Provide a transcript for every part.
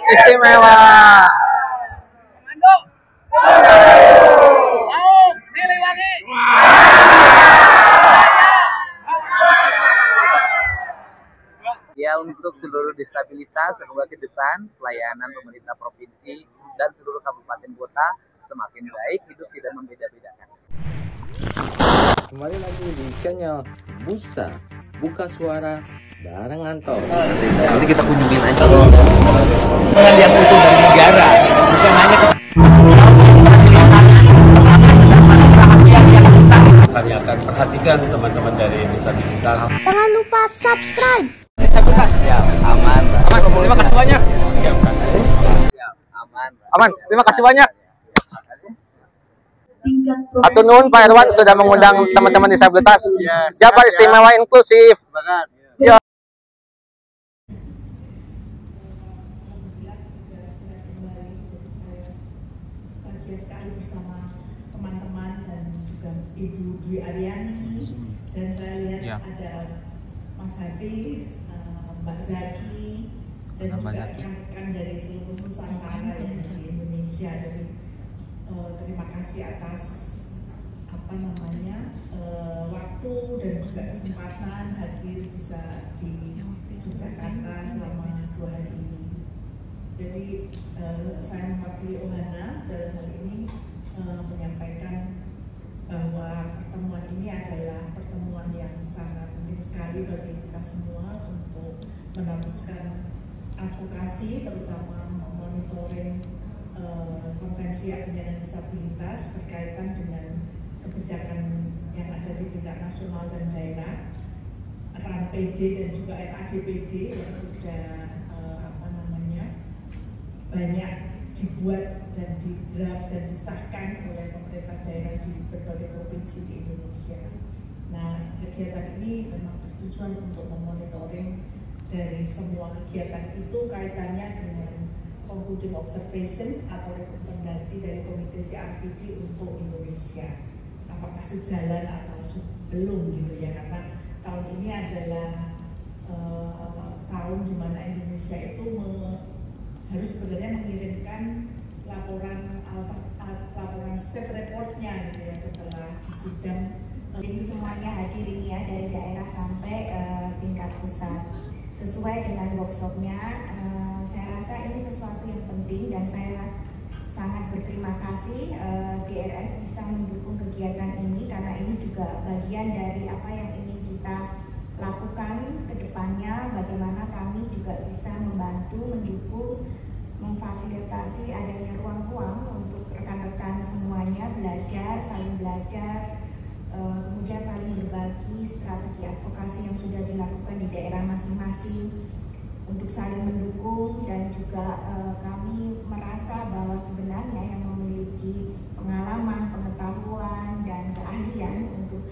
istimewa. Ya, untuk seluruh disabilitas, semoga ke depan pelayanan pemerintah provinsi dan seluruh kabupaten kota semakin baik, hidup tidak membeda-bedakan. Kembali lagi di channel Busa Buka Suara bareng Anto. Nanti kita kunjungin aja. Lihat utuh dari negara, bukan hanya Kami akan perhatikan teman-teman dari disabilitas. Jangan lupa subscribe. Disabilitas ya aman. aman. Terima kasih banyak. Siapkan. Ya, aman. Aman. Terima kasih banyak. Atur nuhun Pak Irwan sudah mengundang teman-teman disabilitas. Jabar Istimewa Inklusif. Ya. Bahagia sekali bersama teman-teman dan juga Ibu Dwi Aryani, dan saya lihat ada Mas Hafiz, Mbak Zaki, dan juga rekan-rekan dari seluruh Nusantara yang di Indonesia. Jadi terima kasih atas waktu dan juga kesempatan hadir bisa di Yogyakarta selama 2 hari ini. Jadi saya mewakili Ohana dalam hal ini menyampaikan bahwa pertemuan ini adalah pertemuan yang sangat penting sekali bagi kita semua untuk meneruskan advokasi, terutama monitoring konvensi penyandang disabilitas berkaitan dengan kebijakan yang ada di tingkat nasional dan daerah, RAN-PD dan juga RAD-PD yang sudah banyak dibuat dan di draft dan disahkan oleh pemerintah daerah di berbagai provinsi di Indonesia. Nah, kegiatan ini memang bertujuan untuk memonitoring dari semua kegiatan itu kaitannya dengan concluding observation atau rekomendasi dari Komite CRPD untuk Indonesia. Apakah sejalan atau belum gitu ya, karena tahun ini adalah tahun di mana Indonesia itu harus sebenarnya mengirimkan laporan state reportnya gitu ya setelah disidang. Jadi semuanya hadir ini ya, dari daerah sampai tingkat pusat. Sesuai dengan workshopnya, saya rasa ini sesuatu yang penting dan saya sangat berterima kasih DRF bisa mendukung kegiatan ini, karena ini juga bagian dari apa yang ingin kita lakukan ke depannya, bagaimana kami juga bisa membantu, mendukung, memfasilitasi adanya ruang-ruang untuk rekan-rekan semuanya saling belajar, kemudian saling berbagi strategi advokasi yang sudah dilakukan di daerah masing-masing untuk saling mendukung, dan juga kami merasa bahwa sebenarnya yang memiliki pengalaman, pengetahuan, dan keahlian untuk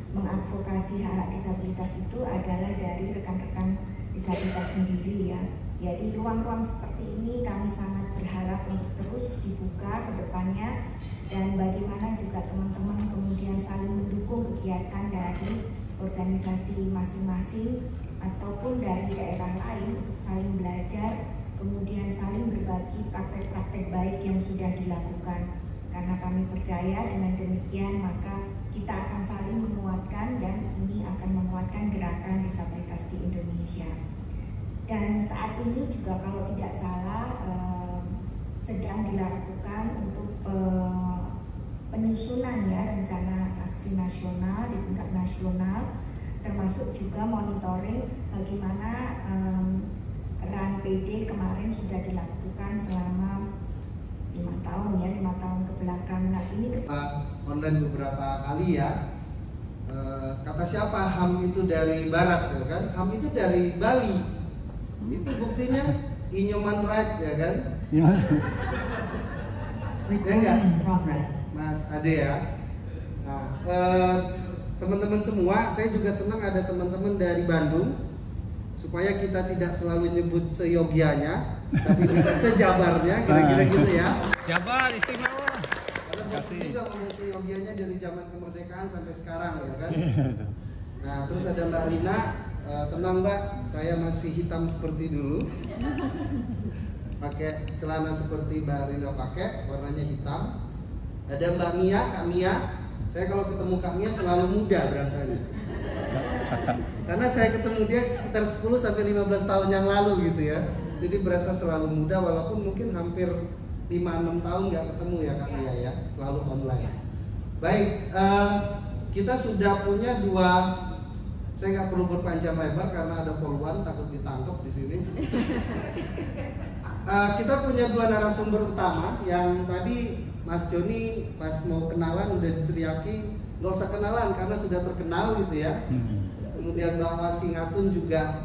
mengadvokasi hak disabilitas itu adalah dari rekan-rekan disabilitas sendiri ya. Jadi ruang-ruang seperti ini kami sangat berharap untuk terus dibuka ke depannya, dan bagaimana juga teman-teman kemudian saling mendukung kegiatan dari organisasi masing-masing ataupun dari daerah lain untuk saling belajar, kemudian saling berbagi praktek-praktek baik yang sudah dilakukan. Karena kami percaya dengan demikian maka kita akan saling menguatkan, dan ini akan menguatkan gerakan disabilitas di Indonesia. Dan saat ini juga kalau tidak salah sedang dilakukan untuk penyusunan ya rencana aksi nasional di tingkat nasional, termasuk juga monitoring bagaimana RAN-PD kemarin sudah dilakukan selama 5 tahun ya, 5 tahun ke belakang. Nah ini online beberapa kali ya. Kata siapa HAM itu dari barat ya kan? HAM itu dari Bali. Itu buktinya Human Rights ya kan? Ya enggak? Mas Ade ya. Nah, teman-teman semua, saya juga senang ada teman-teman dari Bandung, supaya kita tidak selalu nyebut seyogianya, tapi bisa sejabarnya, kira-kira gitu ya. Jabar istimewa. Karena masih juga ngomong seyogianya dari zaman kemerdekaan sampai sekarang ya kan. Nah, terus ada Mbak Rina, tenang Mbak, saya masih hitam seperti dulu. pakai celana seperti Mbak Rina pakai, warnanya hitam. Ada Mbak Mia, Kak Mia. Saya kalau ketemu Kak Mia selalu muda berasanya. Karena saya ketemu dia sekitar 10 sampai 15 tahun yang lalu gitu ya. Jadi berasa selalu muda walaupun mungkin hampir 5-6 tahun nggak ketemu ya Kak Mia ya, selalu online. Baik, kita sudah punya dua. Saya nggak perlu berpanjang lebar karena ada poluan, takut ditangkap di sini. Kita punya dua narasumber utama yang tadi Mas Joni pas mau kenalan udah diteriaki nggak usah kenalan karena sudah terkenal gitu ya. Kemudian Mbak Wasingatun juga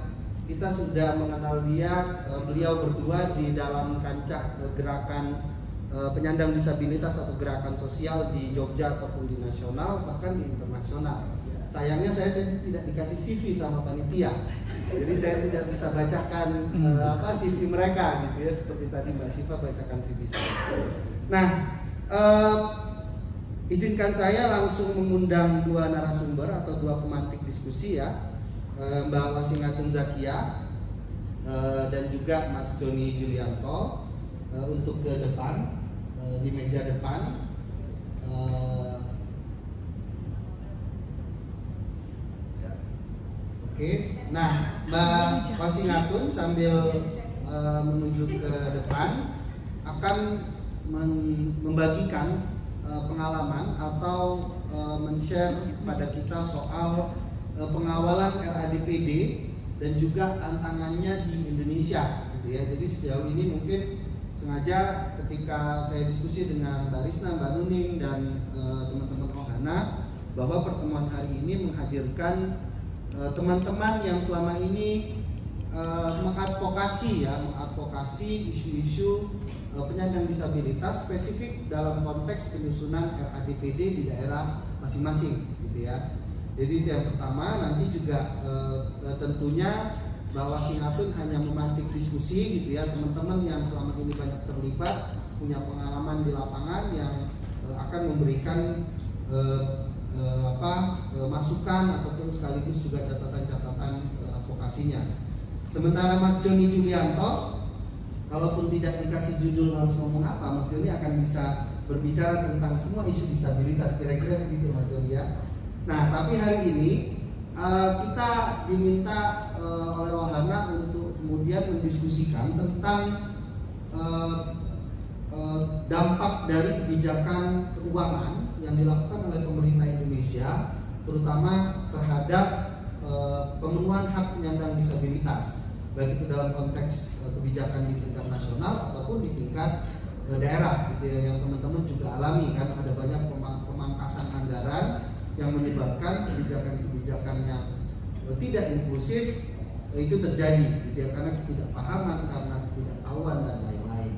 kita sudah mengenal dia, beliau berdua di dalam kancah gerakan penyandang disabilitas atau gerakan sosial di Jogja ataupun di nasional bahkan di internasional. Sayangnya saya tidak dikasih CV sama panitia, jadi saya tidak bisa bacakan CV mereka gitu ya, seperti tadi Mbak Siva bacakan CV saya. Nah, izinkan saya langsung mengundang dua narasumber atau dua pemantik diskusi ya, Mbak Wasingatun Zakia dan juga Mas Joni Julianto untuk ke depan di meja depan. Oke, nah Mbak Wasingatun sambil menuju ke depan akan membagikan pengalaman atau men-share kepada kita soal pengawalan RADPD dan juga tantangannya di Indonesia gitu ya. Jadi sejauh ini mungkin sengaja ketika saya diskusi dengan Mbak Risna, Mbak Nuning dan teman-teman Ohana bahwa pertemuan hari ini menghadirkan teman-teman yang selama ini mengadvokasi isu-isu penyandang disabilitas spesifik dalam konteks penyusunan RADPD di daerah masing-masing gitu ya. Jadi itu yang pertama. Nanti juga tentunya Mbak Wasingatun hanya memantik diskusi gitu ya, teman-teman yang selama ini banyak terlibat punya pengalaman di lapangan yang akan memberikan masukan ataupun sekaligus juga catatan-catatan advokasinya. Sementara Mas Joni Julianto, kalaupun tidak dikasih judul harus ngomong apa, Mas Joni akan bisa berbicara tentang semua isu disabilitas, kira-kira begitu Mas Joni ya. Nah, tapi hari ini kita diminta oleh Ohana untuk kemudian mendiskusikan tentang dampak dari kebijakan keuangan yang dilakukan oleh pemerintah Indonesia, terutama terhadap pemenuhan hak penyandang disabilitas, baik itu dalam konteks kebijakan di tingkat nasional ataupun di tingkat daerah gitu ya, yang teman-teman juga alami kan, ada banyak pemangkasan anggaran yang menyebabkan kebijakan-kebijakan yang tidak inklusif itu terjadi gitu ya, karena ketidakpahaman, karena ketidaktahuan dan lain-lain.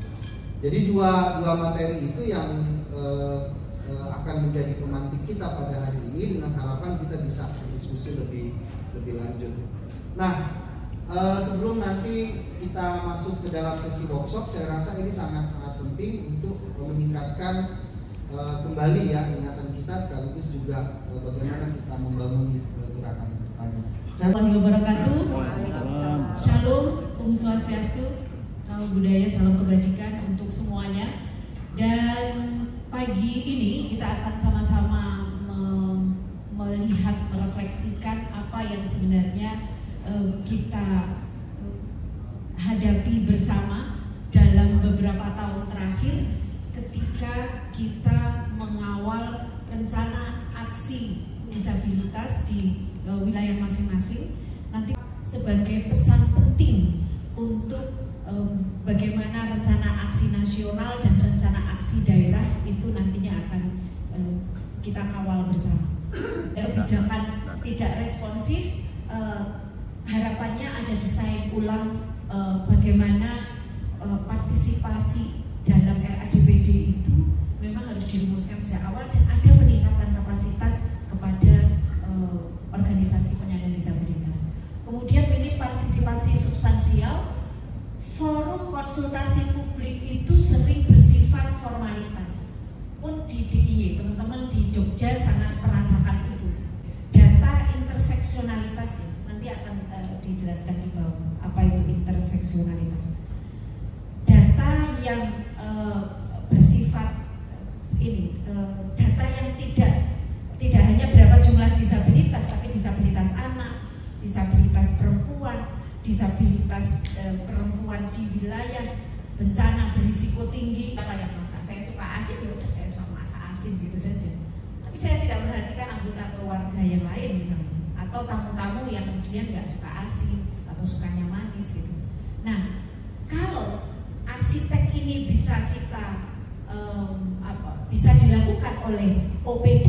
Jadi dua materi itu yang akan menjadi pemantik kita pada hari ini, dengan harapan kita bisa berdiskusi lebih lanjut. Nah, sebelum nanti kita masuk ke dalam sesi workshop, saya rasa ini sangat-sangat penting untuk meningkatkan kembali ya ingatan kita, sekaligus juga bagaimana kita membangun gerakan bertanya. Assalamualaikum warahmatullahi wabarakatuh. Shalom, Om Swastiastu, Namo Buddhaya, salam kebajikan untuk semuanya. Dan pagi ini kita akan sama-sama melihat, merefleksikan apa yang sebenarnya kita hadapi bersama dalam beberapa tahun terakhir ketika kita mengawal rencana aksi disabilitas di wilayah masing-masing. Nanti sebagai pesan penting untuk bagaimana rencana aksi nasional dan rencana aksi daerah itu nantinya akan kita kawal bersama. Kebijakan tidak responsif, harapannya ada desain ulang bagaimana partisipasi dalam RADPD itu memang harus dirumuskan sejak awal, dan ada peningkatan kapasitas kepada organisasi penyandang disabilitas. Kemudian ini partisipasi substansial. Forum konsultasi publik itu sering bersifat formalitas. Pun di DIY, teman-teman di Jogja sangat merasakan itu. Data interseksionalitas nanti akan dijelaskan di bawah apa itu interseksionalitas. Dan yang bersifat data yang tidak hanya berapa jumlah disabilitas, tapi disabilitas anak, disabilitas perempuan, disabilitas perempuan di wilayah bencana berisiko tinggi. Kayak masa saya suka asin, ya udah saya sama masa asin gitu saja. Tapi saya tidak memperhatikan anggota keluarga yang lain misalnya, atau tamu-tamu yang kemudian nggak suka asin atau sukanya manis gitu. Nah, kalau arsitek ini bisa kita bisa dilakukan oleh OPD,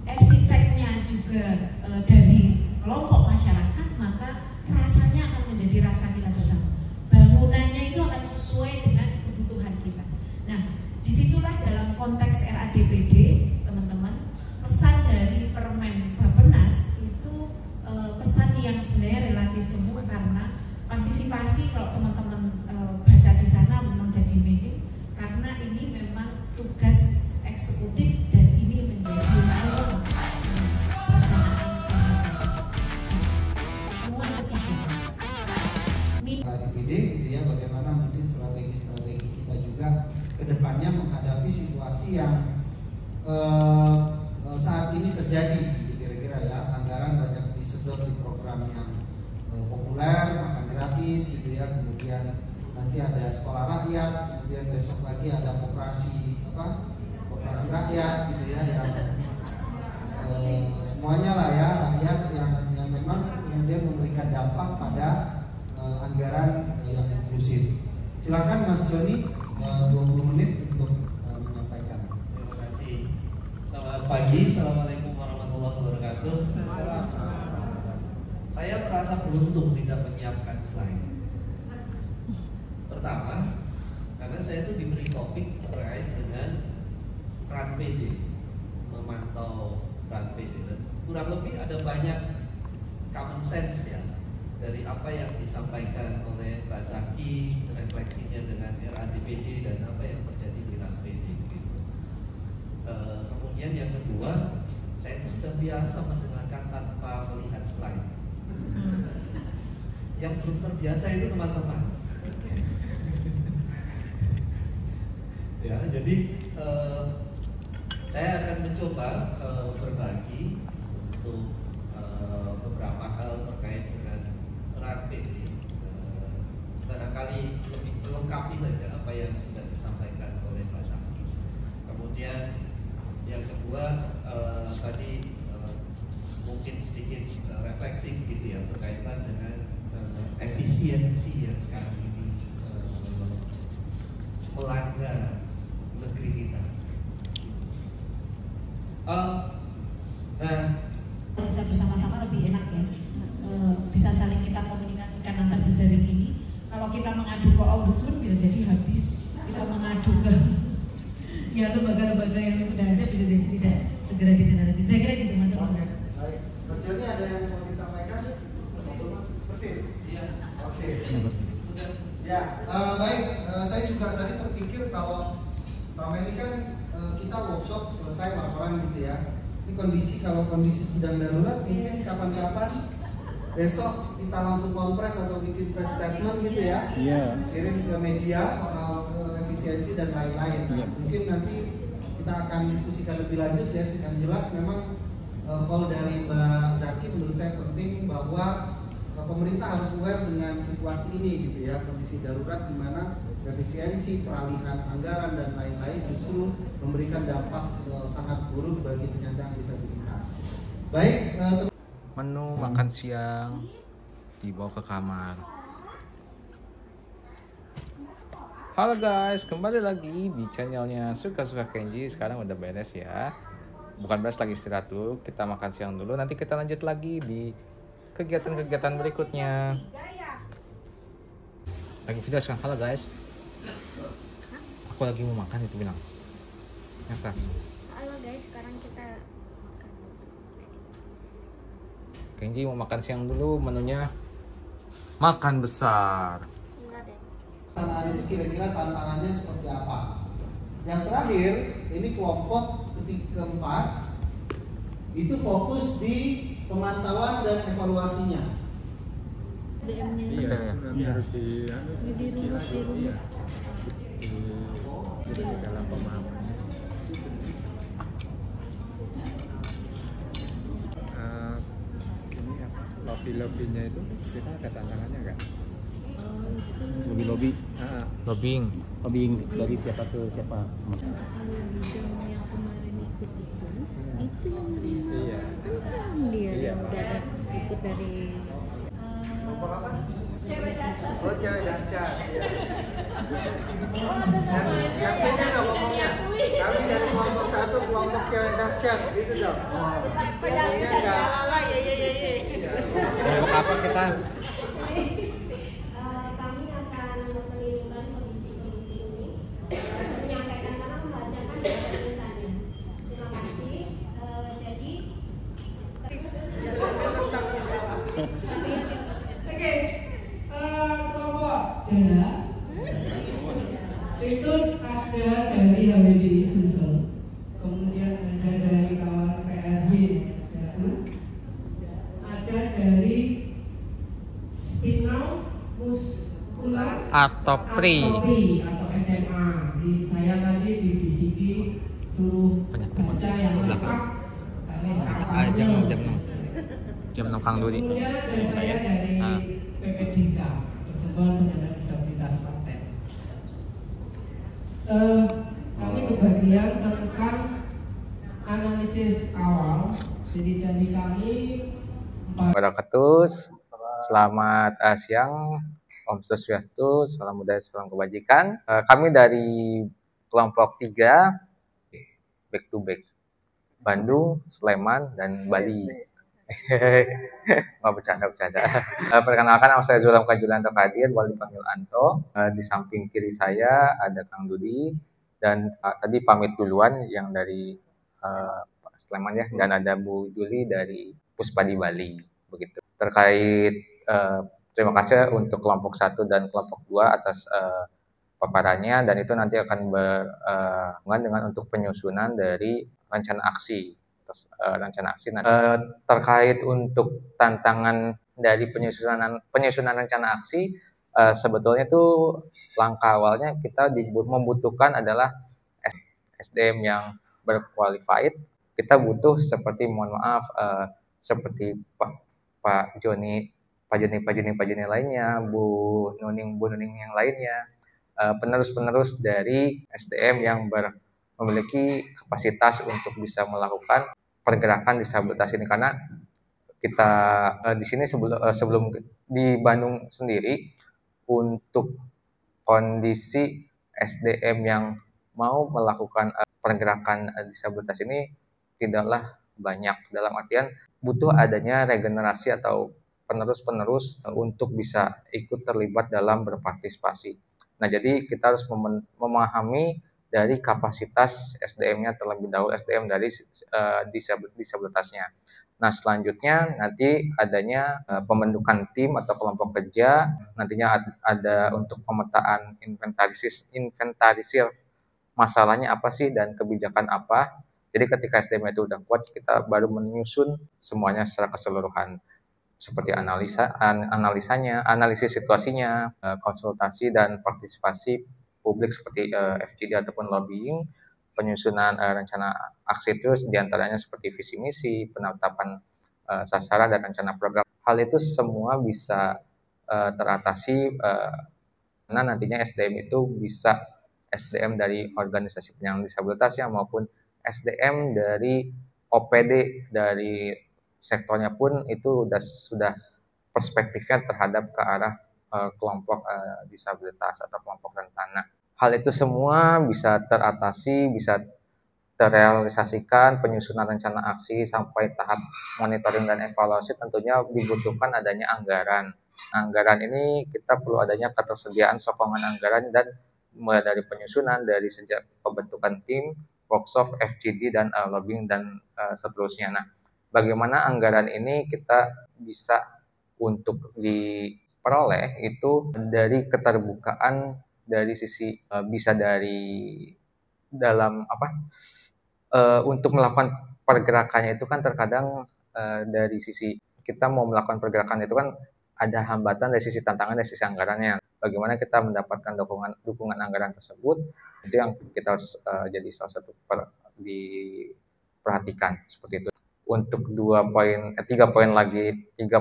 arsiteknya juga dari kelompok masyarakat, maka rasanya akan menjadi rasa kita bersama. Bangunannya itu akan sesuai dengan kebutuhan kita. Nah, disitulah dalam konteks RADPD, teman-teman, pesan dari Permen Bappenas itu pesan yang sebenarnya relatif semua, karena partisipasi kalau teman-teman baca di sana memang jadi minim, karena ini memang tugas eksekutif dan ini menjadi norma RADPD gitu ya, bagaimana mungkin strategi-strategi kita juga ke depannya menghadapi situasi yang saat ini terjadi, kira-kira ya, anggaran banyak disedot di program yang populer, makan gratis gitu ya, kemudian nanti ada sekolah rakyat, kemudian besok lagi ada koperasi rakyat gitu ya, yang semuanya lah ya, rakyat yang memang kemudian memberikan dampak pada anggaran yang inklusif. Silakan Mas Joni, 20 menit untuk menyampaikan. Terima kasih. Selamat pagi, assalamualaikum warahmatullahi wabarakatuh. Saya merasa beruntung tidak menyiapkan slide. Pertama, karena saya itu diberi topik terkait dengan RADPD, memantau RADPD, dan kurang lebih ada banyak common sense ya dari apa yang disampaikan oleh Pak Zaki, refleksinya dengan RADPD dan apa yang terjadi di RADPD. Gitu. Kemudian yang kedua, saya itu sudah biasa mendengarkan tanpa melihat slide. Yang belum terbiasa itu teman-teman. Ya, jadi saya akan mencoba berbagi untuk beberapa hal terkait dengan RADPD. Barangkali lebih melengkapi saja apa yang sudah disampaikan oleh Pak Zaki. Kemudian yang kedua tadi mungkin sedikit refleksi gitu ya berkaitan dengan efisiensi yang sekarang ini melanda negeri kita. Nah, bisa bersama-sama lebih enak ya, bisa saling kita komunikasikan antar jejaring ini. Kalau kita mengadu ke ombudsman bisa jadi habis, kita mengadu ke ya lembaga-lembaga yang sudah ada bisa jadi tidak segera ditindaklanjuti. Saya kira gitu teman-teman. Baik, Mas Joni ada yang mau disampaikan? Persis. iya. Oke. Ya, baik. Saya juga tadi terpikir kalau selama ini kan kita workshop selesai laporan gitu ya. Ini kondisi, kalau kondisi sedang darurat mungkin kapan-kapan besok kita langsung kompres atau bikin press statement gitu ya. Kirim ke media soal efisiensi dan lain-lain. Mungkin nanti kita akan diskusikan lebih lanjut ya. Yang jelas memang call dari Mbak Zaki menurut saya penting bahwa pemerintah harus aware dengan situasi ini gitu ya, kondisi darurat di mana efisiensi, peralihan anggaran dan lain-lain justru memberikan dampak sangat buruk bagi penyandang disabilitas. Baik, menu makan siang dibawa ke kamar. Halo guys, kembali lagi di channelnya Suka-Suka Kenji. Sekarang udah beres ya, bukan beres lagi, istirahat dulu. Kita makan siang dulu, nanti kita lanjut lagi di kegiatan-kegiatan berikutnya. Lagi video sekarang. Halo guys, aku lagi mau makan, itu bilang atas. Halo guys, sekarang kita makan. Kenji mau makan siang dulu, menunya makan besar. Enggak deh. tantangan itu kira-kira tantangannya seperti apa? Yang terakhir, ini kelompok keempat itu fokus di pemantauan dan evaluasinya. DM-nya Iya, itu nanti harus di dalam pemahaman. Ini apa? Lobby-lobbynya itu kita ada tantangannya nggak? Lobby Lobbying dari siapa ke siapa? kalau bidang yang kemarin ikut itu yang Iya. dia Iya. yang udah ikut dari Oh, cewek dahsyat. Iya. Yang beda dong ngomongnya. Kami dari kelompok 1 kelompok cewek dahsyat gitu dong. Ngomongnya enggak. Kelompok apa kita? Kami akan menimbang kondisi-kondisi ini, menyampaikan karena membacakan tulisannya. Terima kasih. Jadi Kelompok dana itu ada dari HBDI Sulsel, kemudian ada dari kawan PRY, ada dari spinal muskular Atopri atau SMA. Di saya tadi di BCD suruh baca yang lengkap. jam 6 Kang Dudi. Kemudian dari saya dari PPDK, Pertemuan Penyandang Disabilitas Klaten. Kami kebagian tentang analisis awal. Jadi dari kami Barakatus. Selamat siang, Om Swastiastu, salam budaya, salam kebajikan. Kami dari kelompok 3, back to back, Bandung, Sleman, dan Bali. Nggak bercanda. Perkenalkan, nama saya Zulam Kajulanto Kadir, boleh dipanggil Anto. Di samping kiri saya ada Kang Dudi, dan tadi pamit duluan yang dari Sleman ya, dan ada Bu Juli dari Puspadi Bali. Begitu. Terkait terima kasih untuk kelompok 1 dan kelompok 2 atas paparannya, dan itu nanti akan berhubungan dengan untuk penyusunan dari rencana aksi. Terkait untuk tantangan dari penyusunan rencana aksi, sebetulnya itu langkah awalnya kita membutuhkan adalah SDM yang berqualified. Kita butuh seperti seperti Pak Joni lainnya, Bu Nuning yang lainnya, penerus dari SDM yang memiliki kapasitas untuk bisa melakukan pergerakan disabilitas ini, karena kita di sini sebelum di Bandung sendiri untuk kondisi SDM yang mau melakukan pergerakan disabilitas ini tidaklah banyak, dalam artian butuh adanya regenerasi atau penerus untuk bisa ikut terlibat dalam berpartisipasi. Nah, jadi kita harus memahami dari kapasitas SDM-nya terlebih dahulu, SDM dari disabilitasnya. Nah, selanjutnya nanti adanya pembentukan tim atau kelompok kerja, nantinya ada untuk pemetaan inventarisir masalahnya apa sih dan kebijakan apa. Jadi ketika SDM itu udah kuat, kita baru menyusun semuanya secara keseluruhan, seperti analisanya, analisis situasinya, konsultasi dan partisipasi publik seperti FGD ataupun lobbying, penyusunan rencana aksi itu diantaranya seperti visi misi, penetapan sasaran dan rencana program. Hal itu semua bisa teratasi karena nantinya SDM itu bisa SDM dari organisasi penyandang disabilitasnya maupun SDM dari OPD dari sektornya pun itu sudah perspektifnya terhadap ke arah kelompok disabilitas atau kelompok rentan. Nah, hal itu semua bisa teratasi, bisa terrealisasikan penyusunan rencana aksi sampai tahap monitoring dan evaluasi. Tentunya dibutuhkan adanya anggaran. Anggaran ini kita perlu adanya ketersediaan sokongan anggaran, dan mulai dari penyusunan, dari sejak pembentukan tim, workshop, FGD, dan lobbying, dan seterusnya. Nah, bagaimana anggaran ini kita bisa untuk diperoleh itu dari keterbukaan dari sisi bisa dari dalam untuk melakukan pergerakannya itu kan terkadang dari sisi kita mau melakukan pergerakan itu kan ada hambatan dari sisi tantangan dari sisi anggarannya. Bagaimana kita mendapatkan dukungan anggaran tersebut, itu yang kita harus jadi salah satu diperhatikan seperti itu. Untuk 3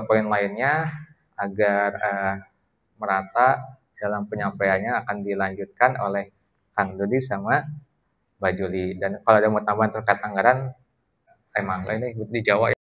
poin lainnya agar merata dalam penyampaiannya akan dilanjutkan oleh Kang Dodi sama Mbak Juli. Dan kalau ada mau tambahan terkait anggaran, emang ini di Jawa ya.